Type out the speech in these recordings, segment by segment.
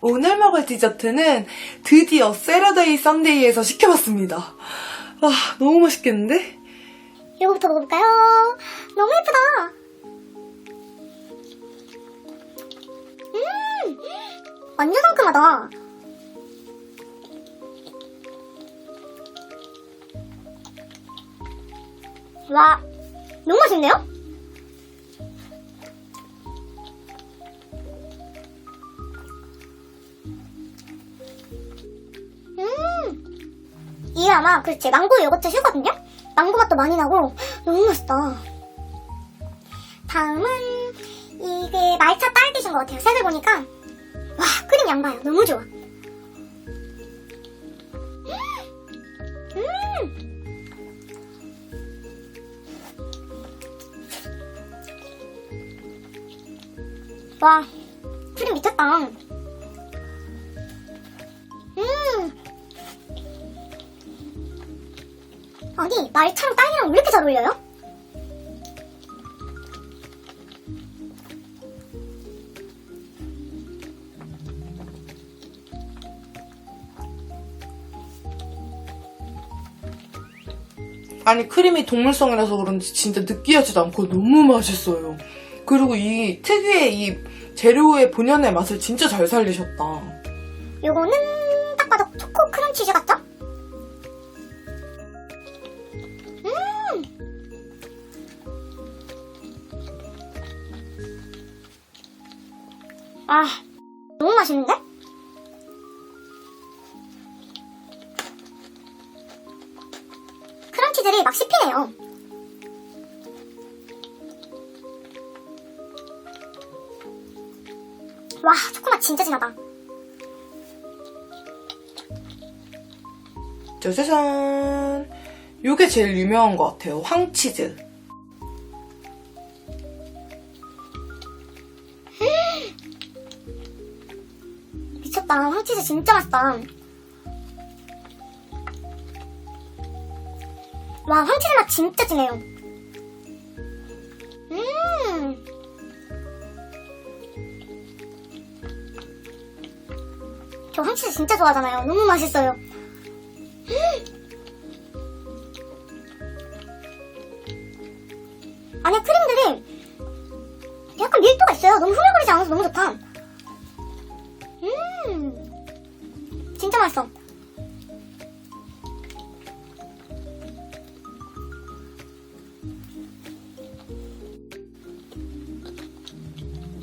오늘 먹을 디저트는 드디어 세러데이 썬데이에서 시켜봤습니다. 와, 너무 맛있겠는데? 이거부터 먹어볼까요? 너무 예쁘다. 완전 상큼하다. 와, 너무 맛있네요? 이게 아마 제 망고 요거트 슈거든요? 망고 맛도 많이 나고 너무 맛있다. 다음은 이게 말차 딸기신 것 같아요. 색을 보니까 와, 크림 양 봐요. 너무 좋아. 와, 크림 미쳤다. 아니, 말차랑 딸기랑 왜 이렇게 잘 어울려요? 아니, 크림이 동물성이라서 그런지 진짜 느끼하지도 않고 너무 맛있어요. 그리고 이 특유의 이 재료의 본연의 맛을 진짜 잘 살리셨다. 요거는 딱 봐도 초코 크림치즈 같죠? 아, 너무 맛있는데? 크런치들이 막 씹히네요. 와, 초코맛 진짜 진하다. 짜자잔. 요게 제일 유명한 것 같아요. 황치즈. 미쳤다. 황치즈 진짜 맛있다. 와, 황치즈 맛 진짜 진해요. 저 황치즈 진짜 좋아하잖아요. 너무 맛있어요. 안에 크림들이 약간 밀도가 있어요. 너무 흐물거리지 않아서 너무 좋다. 진짜 맛있어.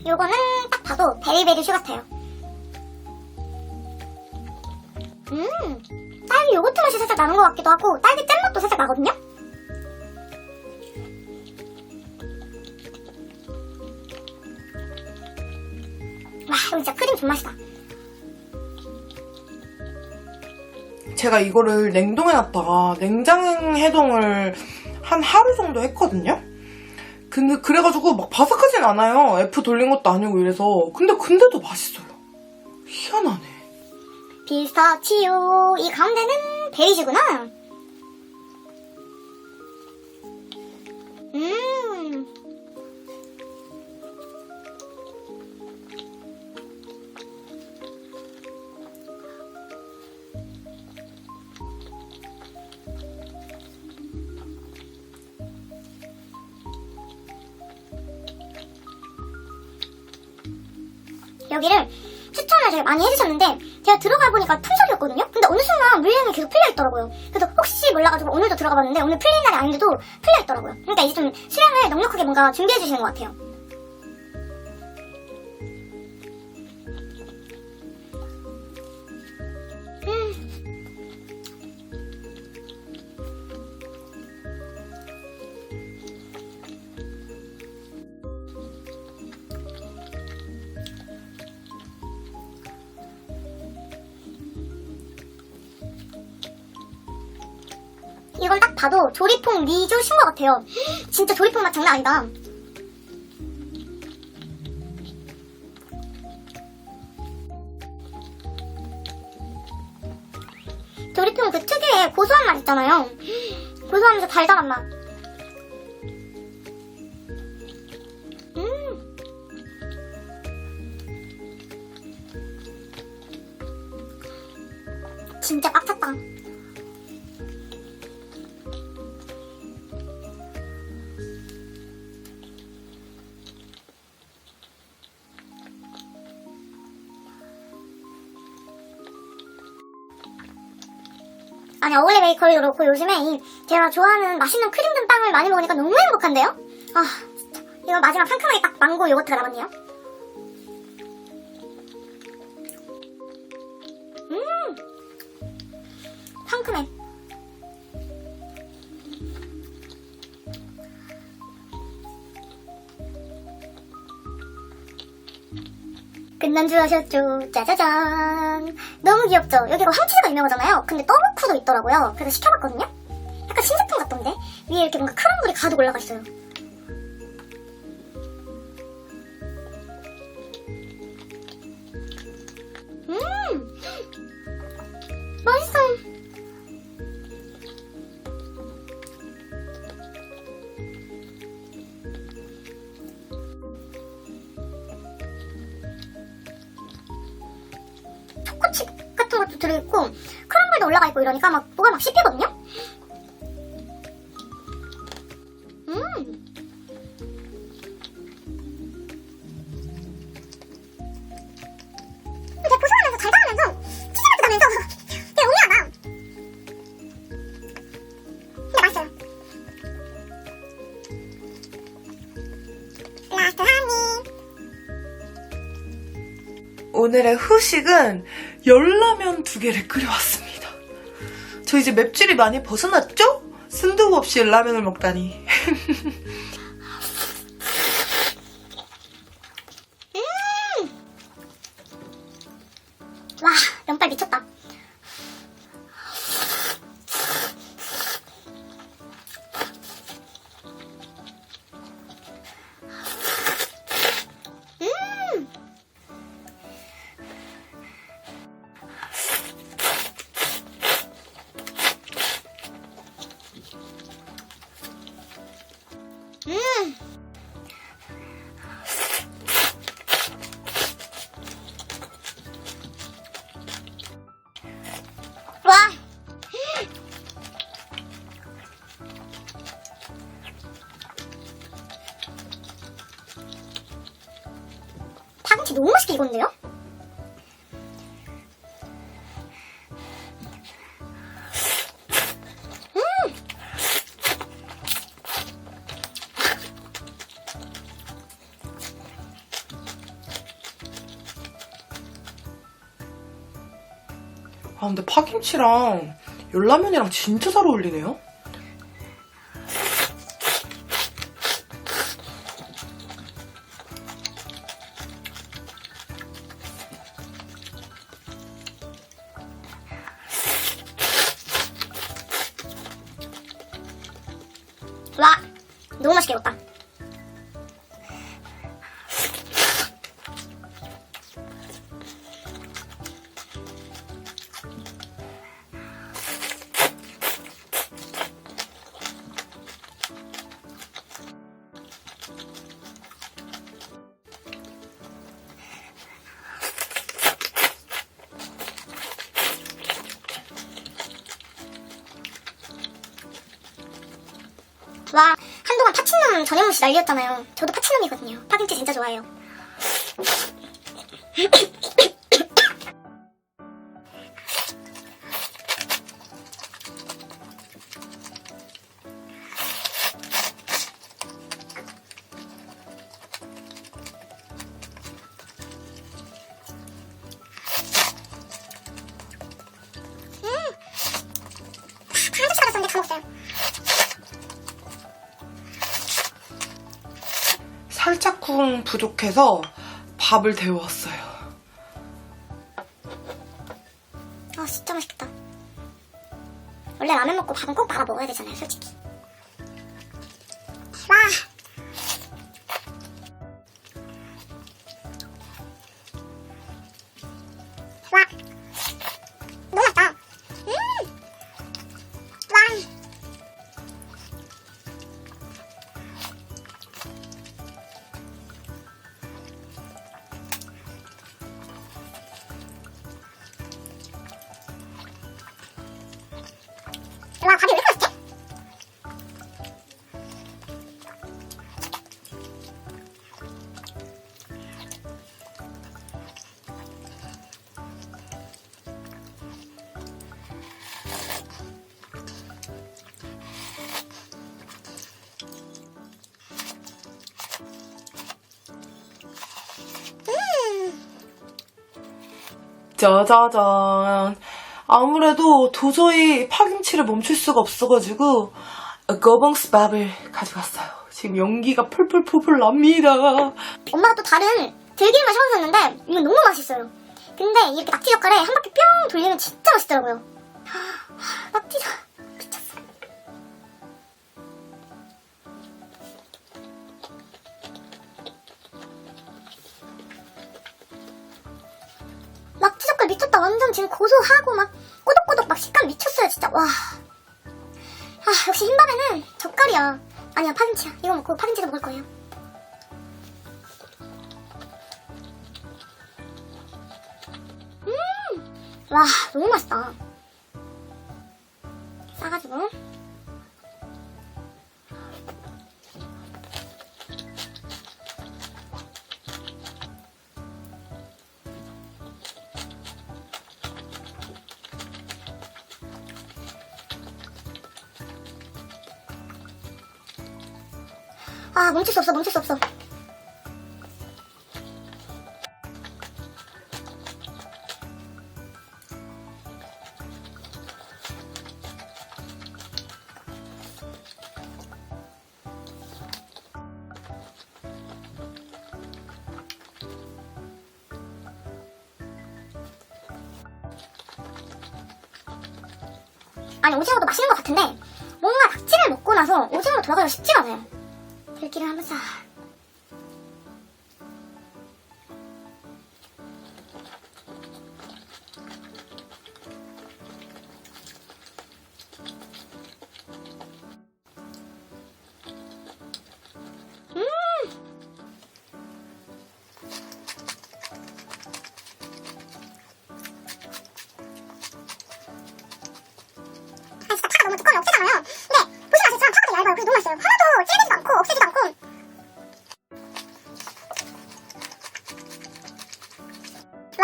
요거는 딱 봐도 베리베리 슈 같아요. 딸기 요거트 맛이 살짝 나는 것 같기도 하고 딸기 잼 맛도 살짝 나거든요? 와, 이거 진짜 크림 존맛이다. 제가 이거를 냉동해놨다가 냉장 해동을 한 하루 정도 했거든요? 근데 그래가지고 막 바삭하진 않아요. F 돌린 것도 아니고 이래서. 근데도 맛있어요. 희한하네. 피스타치오. 이 가운데는 베리슈구나. 여기를 추천을 되게 많이 해주셨는데 제가 들어가 보니까 품절이었거든요? 근데 어느 순간 물량이 계속 풀려있더라고요. 그래서 혹시 몰라가지고 오늘도 들어가 봤는데 오늘 풀린 날이 아닌데도 풀려있더라고요. 그러니까 이제 좀 수량을 넉넉하게 뭔가 준비해주시는 것 같아요. 이건 딱 봐도 조리퐁 미주 신 것 같아요. 진짜 조리퐁 맛 장난 아니다. 조리퐁 그 특유의 고소한 맛 있잖아요. 고소하면서 달달한 맛. 진짜 빡쳤다. 아니, 어울레 베이커리도 그렇고 요즘에 제가 좋아하는 맛있는 크림 든 빵을 많이 먹으니까 너무 행복한데요? 아, 진짜. 이거 마지막 상큼하게 딱 망고 요거트가 남았네요. 상큼해. 끝난줄 아셨죠? 짜자잔. 너무 귀엽죠? 여기가 황치즈가 유명하잖아요. 근데 떠먹쿠도 있더라고요. 그래서 시켜봤거든요? 약간 신제품 같던데? 위에 이렇게 뭔가 크럼블이 가득 올라가 있어요. 맛있어. 초코칩 같은 것도 들어있고 크럼블도 올라가 있고 이러니까 막 뭐가 막 씹히거든요? 되게 고소하면서 달달하면서 치즈가 나면서 되게 오묘하다. 근데 맛있어요. 라스트 한 입. 오늘의 후식은 열라면 2개를 끓여왔습니다. 저 이제 맵찔이 많이 벗어났죠? 순두부 없이 라면을 먹다니. 와, 면발 미쳤다. 와. 파김치 너무 맛있게 익었는데요? 아, 근데 파김치랑 열라면이랑 진짜 잘 어울리네요? 와, 너무 맛있게 익었다. 와, 한동안 파친놈 전현무 씨 난리였잖아요. 저도 파친놈이거든요. 파김치 진짜 좋아해요. 파김치 받았었는데 다 먹었어요. 살짝쿵 부족해서 밥을 데워왔어요. 아, 진짜 맛있겠다. 원래 라면 먹고 밥은 꼭 말아 먹어야 되잖아요, 솔직히. 와. 와. 너무 맛있다. 와. 짜자잔. 아무래도 도저히 파김치를 멈출 수가 없어가지고 거봉스밥을 가져갔어요. 지금 연기가 펄펄펄펄 납니다. 엄마가 또 다른 들기름을 샤워줬는데 이건 너무 맛있어요. 근데 이렇게 낙지 젓갈에 한 바퀴 뿅 돌리면 진짜 맛있더라고요. 낙지젓 미쳤어. 낙지 젓갈 미쳤다. 완전 지금 고소하고 막 꼬독꼬독 막 식감 미쳤어요 진짜. 와. 역시 흰밥에는 젓갈이야. 아니야, 파김치야. 이거 먹고 파김치도 먹을 거예요. 와, 너무 맛있다. 싸가지고. 멈출 수 없어, 멈출 수 없어. 아니, 오징어도 맛있는 것 같은데 뭔가 낙지를 먹고 나서 오징어로 돌아가기가 쉽지가 않아요. 들기름 한번 싹. 너무 두꺼우면 억세잖아요. 근데 보시면 아시겠지만 파가 되게 얇아요. 그래서 너무 맛있어요. 하나도 찔리지도 않고 억세지도 않고. 왕.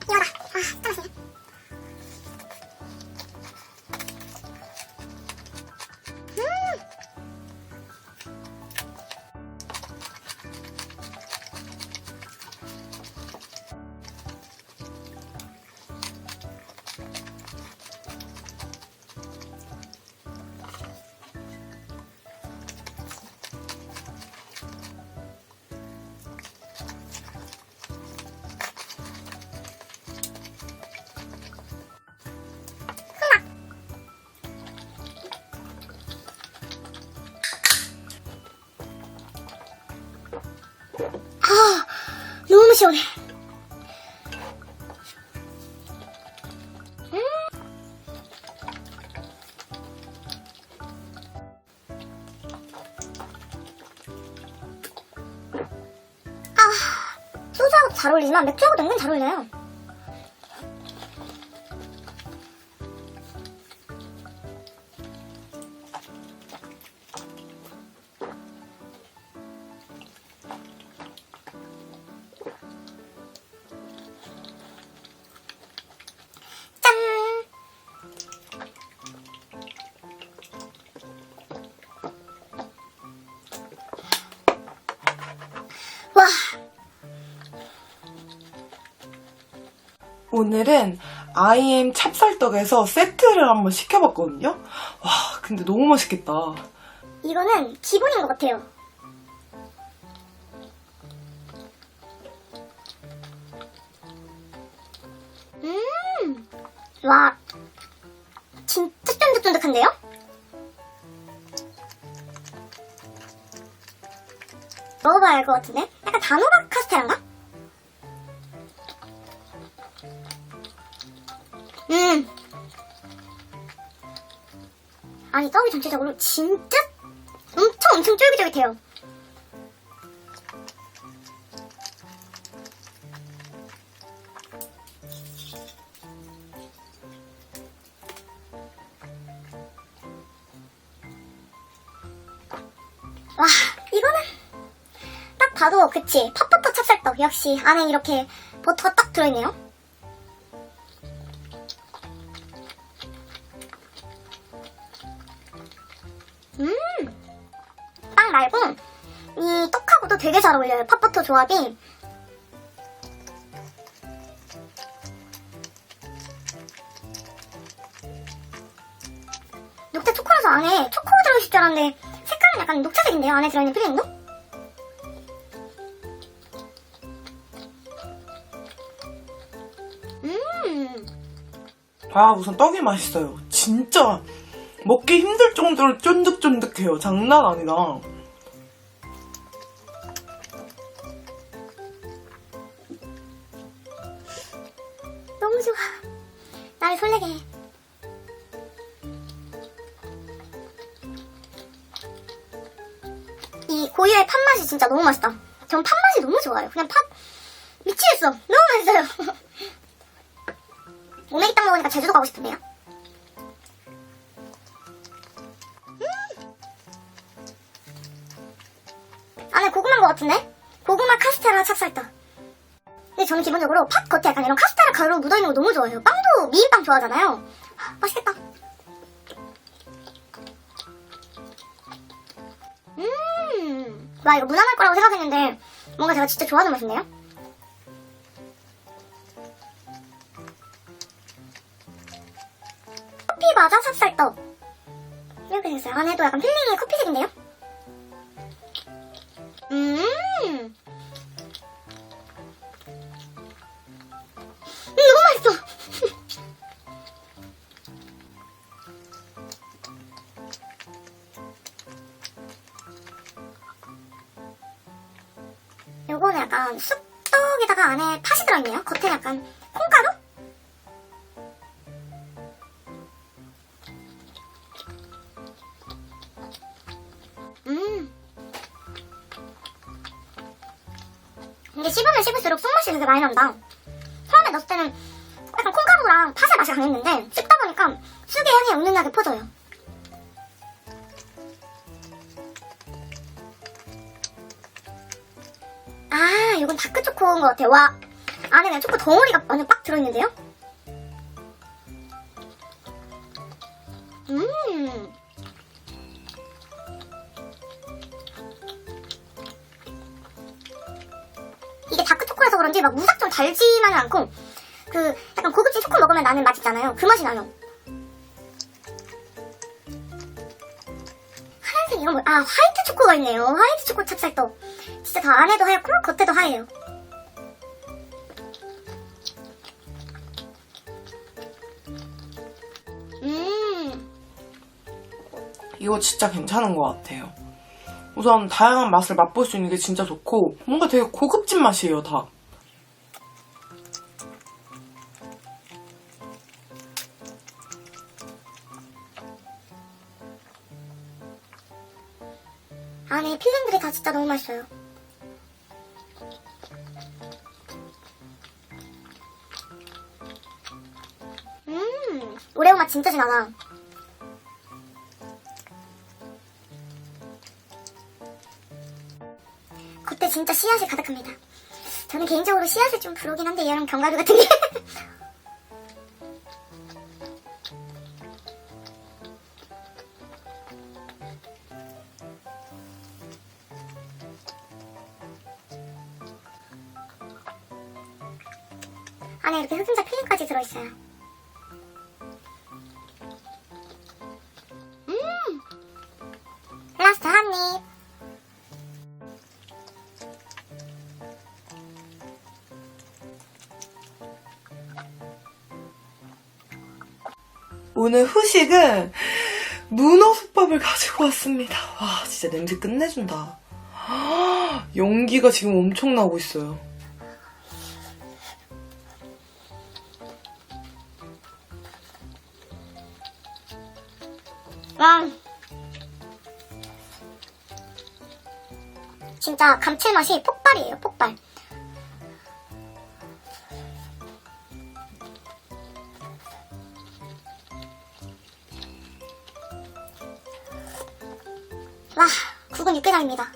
이거다. 진짜 맛있네. 너무 시원해. 소주하고도 잘 어울리지만 맥주하고도 은근 잘 어울려요. 와. 오늘은 IM 찹쌀떡에서 세트를 한번 시켜봤거든요. 와, 근데 너무 맛있겠다. 이거는 기본인 것 같아요. 와, 진짜 쫀득쫀득한데요? 먹어봐야 알 것 같은데? 약간 단호박 카스테라인가? 아니, 떡이 전체적으로 진짜 엄청 쫄깃쫄깃해요. 와, 이거는 딱 봐도 그치, 팥버터 찹쌀떡. 역시 안에 이렇게 버터가 딱 들어있네요. 빵 말고 이 떡하고도 되게 잘 어울려요. 팥버터 조합이. 녹차 초코라서 안에 초코 들어있을 줄 알았는데 색깔은 약간 녹차색인데요. 안에 들어있는 필링도? 아, 우선 떡이 맛있어요. 진짜 먹기 힘들 정도로 쫀득쫀득해요. 장난 아니다. 너무 좋아. 나를 설레게 해. 이 고유의 팥맛이 진짜 너무 맛있다. 전 팥맛이 너무 좋아요. 그냥 팥 미치겠어. 너무 맛있어요. 오메기 땅 먹으니까 제주도 가고 싶은데요. 안에 고구마인 것 같은데? 고구마 카스테라 찹쌀떡. 근데 저는 기본적으로 팥 겉에 약간 이런 카스테라 가루 묻어있는 거 너무 좋아해요. 빵도 미인빵 좋아하잖아요. 맛있겠다. 와, 이거 무난할 거라고 생각했는데 뭔가 제가 진짜 좋아하는 맛인데요? 커피 과자 찹쌀떡. 이렇게 생겼어요. 안에도 약간 필링이 커피색인데요? 너무 맛있어. 요거는 약간 쑥떡에다가 안에 팥이 들어있네요. 겉에 약간 콩가루? 이게 씹으면 씹을수록 쑥맛이 되게 많이 난다. 처음에 넣었을 때는 약간 콩가루랑 팥의 맛이 강했는데 씹다 보니까 쑥의 향이 은은하게 퍼져요. 아, 이건 다크초코인 것 같아요. 와, 안에 그냥 초코 덩어리가 완전 빡 들어있는데요? 이게 다크초코라서 그런지 막 무작정 달지만은 않고 그 약간 고급진 초코 먹으면 나는 맛 있잖아요. 그 맛이 나요. 하얀색 이건 뭐야? 아, 화이트 초코가 있네요. 화이트 초코 찹쌀떡. 진짜 다 안에도 하얗고 겉에도 하얘요. 이거 진짜 괜찮은 것 같아요. 우선 다양한 맛을 맛볼 수 있는 게 진짜 좋고 뭔가 되게 고급진 맛이에요, 다. 안에 필링들이 다 진짜 너무 맛있어요. 오레오 맛 진짜 진하다. 겉에 진짜 씨앗이 가득합니다. 저는 개인적으로 씨앗을 좀 부르긴 한데 얘랑 견과류 같은 게 안에 이렇게 흑임자 필링까지 들어있어요. 라스트 한 입. 오늘 후식은 문어솥밥을 가지고 왔습니다. 와, 진짜 냄새 끝내준다. 연기가 지금 엄청 나고 있어요. 와, 진짜 감칠맛이 폭발이에요. 폭발. 와, 국은 육개장입니다.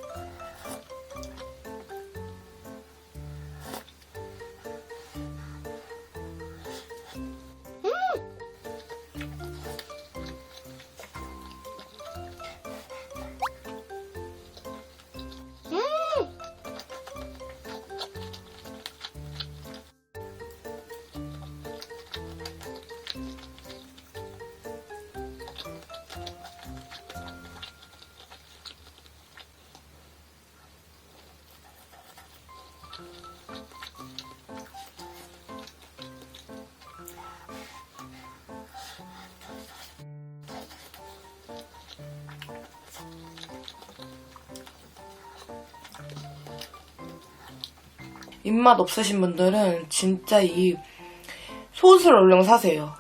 입맛 없으신 분들은 진짜 이 소스를 얼른 사세요.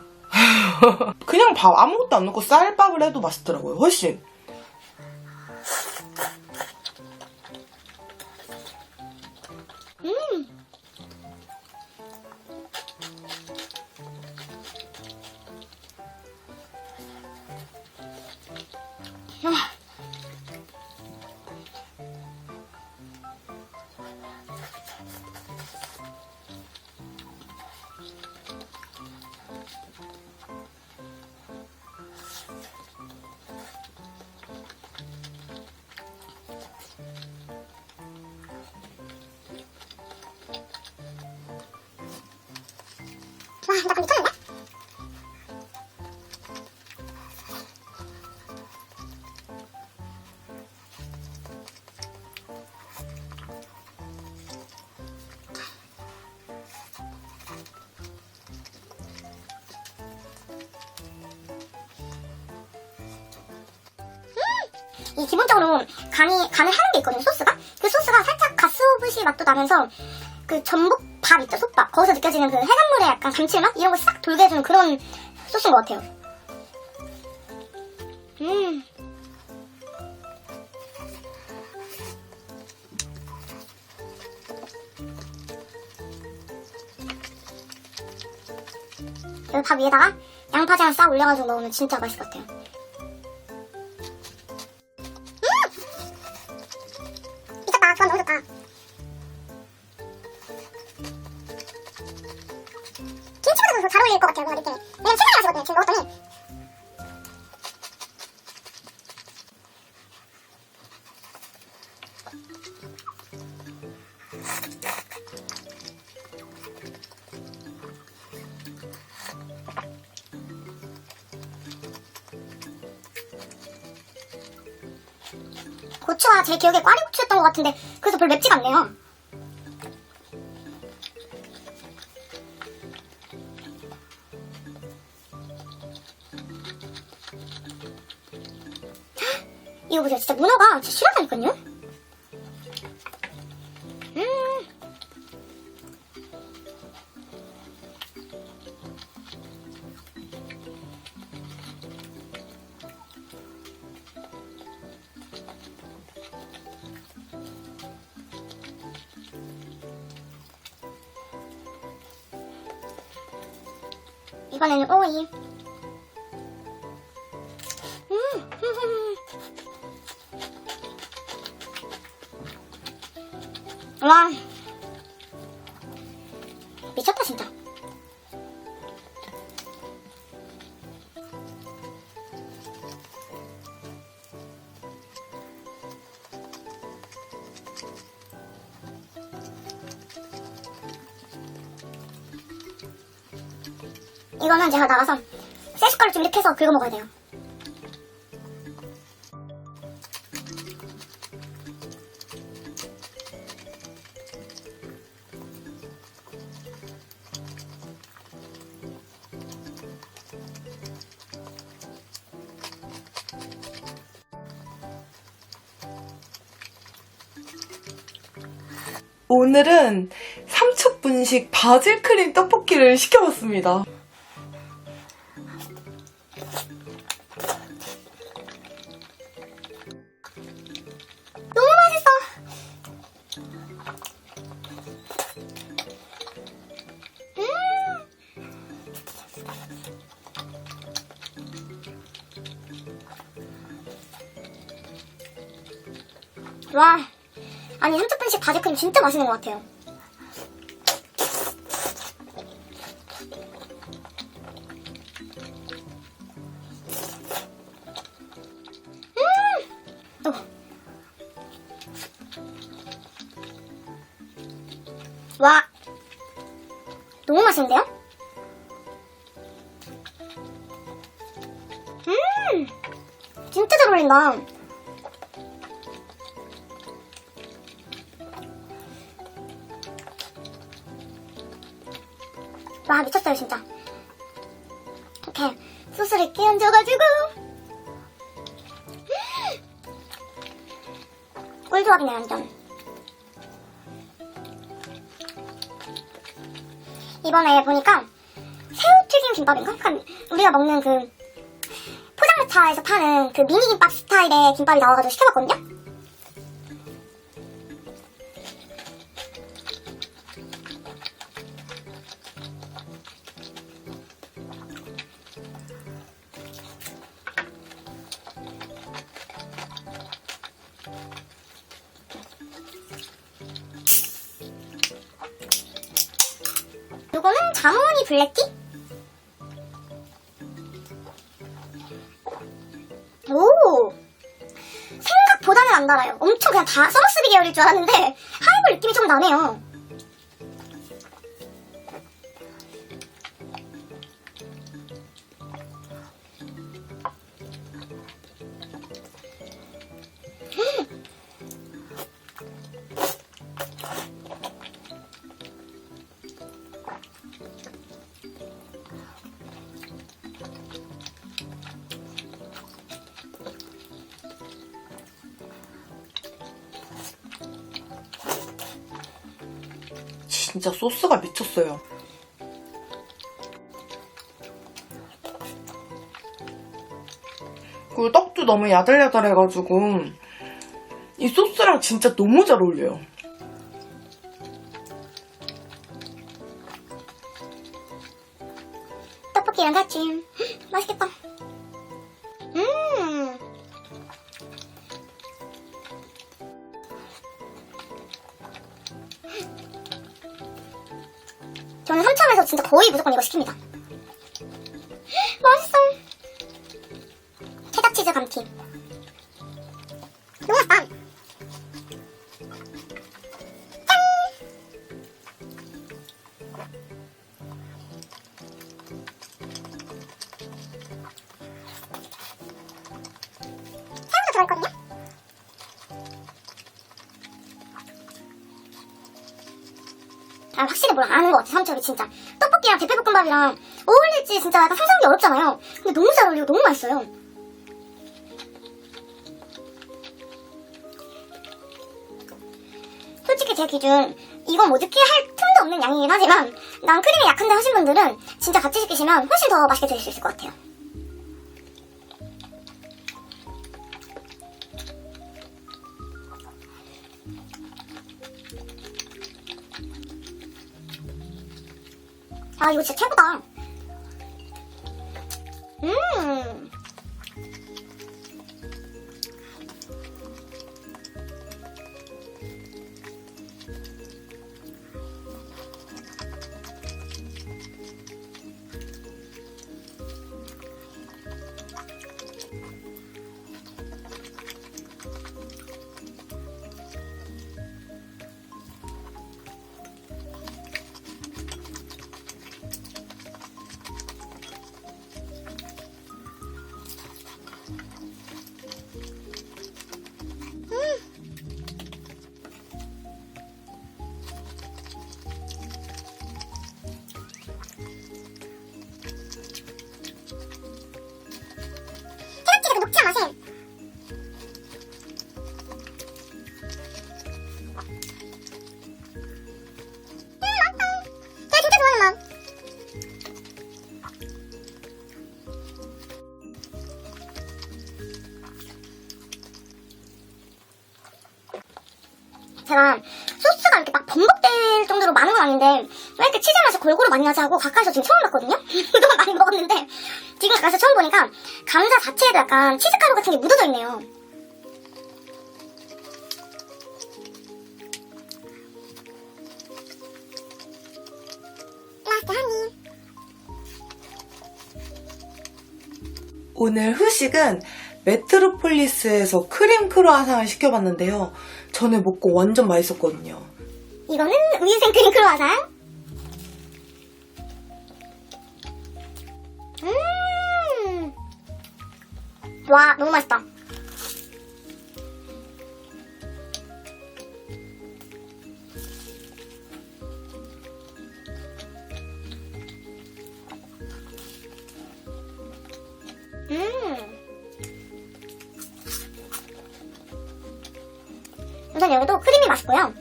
그냥 밥 아무것도 안 넣고 쌀밥을 해도 맛있더라고요. 훨씬. 와, 이거 감 미쳤는데? 이 기본적으로 간을 하는 게 있거든요, 소스가. 그 소스가 살짝 가스오브시 맛도 나면서 그 전복밥 있죠, 솥밥. 거기서 느껴지는 그 해산물의 약간 감칠맛? 이런 거 싹 돌게 해주는 그런 소스인 것 같아요. 여기 밥 위에다가 양파장 싹 올려가지고 먹으면 진짜 맛있을 것 같아요. 미쳤다, 그건 너무 좋다. 김치보다 더 잘 어울릴 것 같아요, 뭔가 느낌이. 왜냐면 세상에 맛이거든요, 지금 먹었더니. 고추가 제 기억에 꽈리고추였던 것 같은데 그래서 별로 맵지가 않네요. 이거 보세요. 진짜 문어가 진짜 실하다니까요. 이번에는 오이. 와, 미쳤다 진짜. 이거는 제가 나가서 새 숟가락 좀 이렇게 해서 긁어 먹어야 돼요. 오늘은 삼척분식 바질크림 떡볶이를 시켜봤습니다. 너무 맛있어. 와, 아니 삼척분식 바질크림 진짜 맛있는 것 같아요. 와, 너무 맛있는데요? 진짜 잘 어울린다. 와, 미쳤어요, 진짜. 이렇게 소스를 끼얹어가지고. 꿀조합이네, 완전. 이번에 보니까 새우튀김 김밥인가? 약간 우리가 먹는 그 포장마차에서 파는 그 미니 김밥 스타일의 김밥이 나와가지고 시켜봤거든요? 요거는 자모니 블랙티? 오! 생각보다는 안 달아요. 엄청 그냥 다 서머스비 계열일 줄 알았는데 하이볼 느낌이 좀 나네요. 진짜 소스가 미쳤어요. 그리고 떡도 너무 야들야들해가지고 이 소스랑 진짜 너무 잘 어울려요. 떡볶이랑 같이. 맛있겠다. 저는 삼참에서 진짜 거의 무조건 이거 시킵니다. 맛있어. 케찹치즈 감튀. 너무 맛있다. 짠! 새우도 들어있거든요? 아, 확실히 뭘 아는 것 같아, 삼척이 진짜. 떡볶이랑 대패볶음밥이랑 어울릴지 진짜 약간 상상하기 어렵잖아요. 근데 너무 잘 어울리고 너무 맛있어요. 솔직히 제 기준 이건 뭐 느끼할 틈도 없는 양이긴 하지만 난 크림이 약한데 하신 분들은 진짜 같이 시키시면 훨씬 더 맛있게 드실 수 있을 것 같아요. 아, 이거 진짜 최고다. 새우튀김 녹차 맛에 맛있다. 제가 진짜 좋아하는 맛. 제가 소스가 이렇게 막 범벅될 정도로 많은 건 아닌데 왜 이렇게 치즈 맛이 골고루 많이 나지 하고 가까이서 지금 처음 봤거든요? 그동안 많이 먹었는데 지금 가까이서 처음 보니까 감자 자체에도 약간 치즈가루 같은 게 묻어져 있네요. 라스트 한 입. 오늘 후식은 메트로폴리스에서 크림 크루아상을 시켜봤는데요. 전에 먹고 완전 맛있었거든요. 이거는 우유 생크림 크루아상. 와, 너무 맛있다. 여기도 크림이 맛있고요.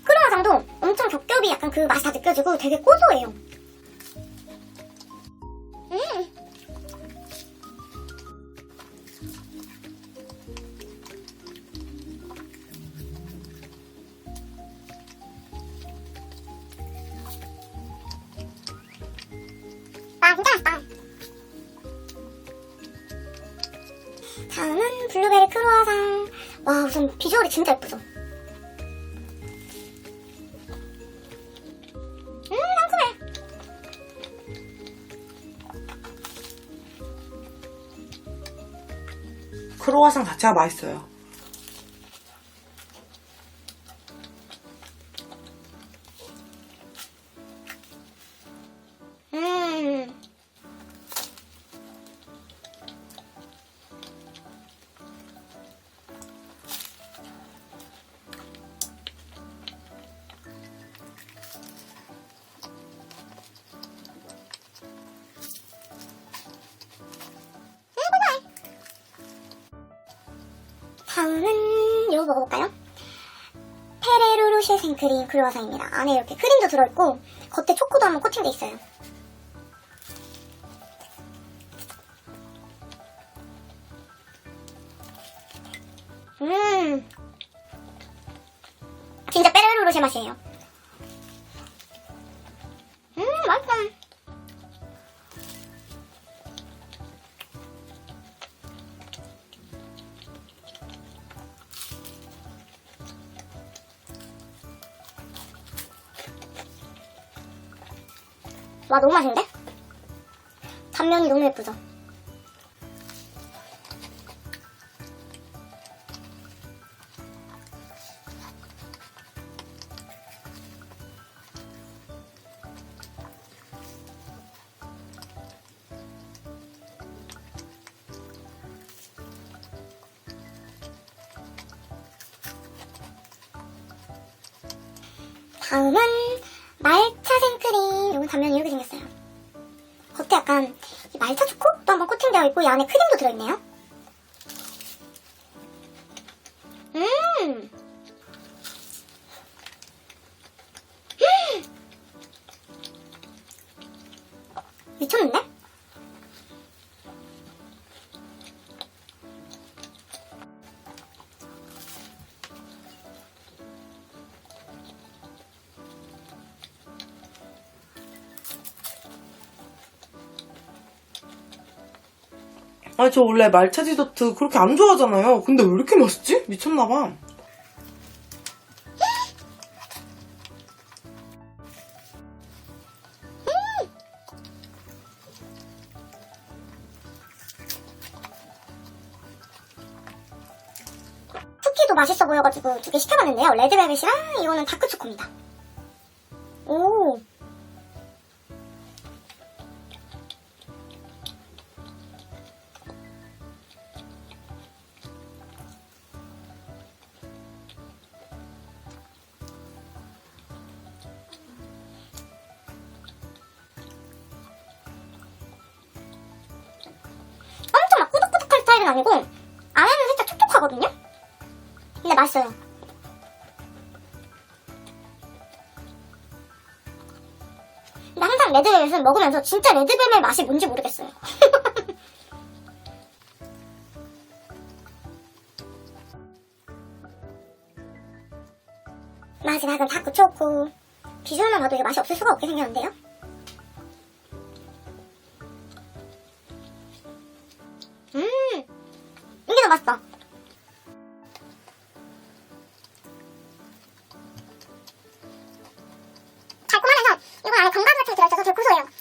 크로와상도 엄청 겹겹이 약간 그 맛이 다 느껴지고 되게 고소해요. 아, 진짜 맛있다. 다음은 블루베리 크루아상. 와, 우선 비주얼이 진짜 예쁘죠? 상큼해. 크로와상 자체가 맛있어요. 다음은 이거 먹어볼까요? 페레로로쉐 생크림 크루아상입니다. 안에 이렇게 크림도 들어있고 겉에 초코도 한번 코팅돼 있어요. 진짜 페레로로쉐 맛이에요. 맛있다. 와, 너무 맛있는데? 단면이 너무 예쁘죠? 다음은 말차 생크림. 이건 단면이 이렇게 생겼어요. 겉에 약간 이 말차 초코도 한번 코팅되어 있고 이 안에 크림도 들어있네요. 미쳤는데? 아니, 저 원래 말차 디저트 그렇게 안 좋아하잖아요. 근데 왜 이렇게 맛있지? 미쳤나봐. 쿠키도 맛있어 보여가지고 2개 시켜봤는데요. 레드벨벳이랑 이거는 다크초코입니다. 오. 엄청 막 꾸덕꾸덕한 스타일은 아니고 안에는 살짝 촉촉하거든요? 근데 맛있어요. 근데 항상 레드벨벳은 먹으면서 진짜 레드벨벳 맛이 뭔지 모르겠어요. 마지막은 다크초코. 비주얼만 봐도 이게 맛이 없을 수가 없게 생겼는데요? 이게 더 맛있다. 달콤하면서 이건 안에 견과류 같은 게 들어있어서 되게 고소해요.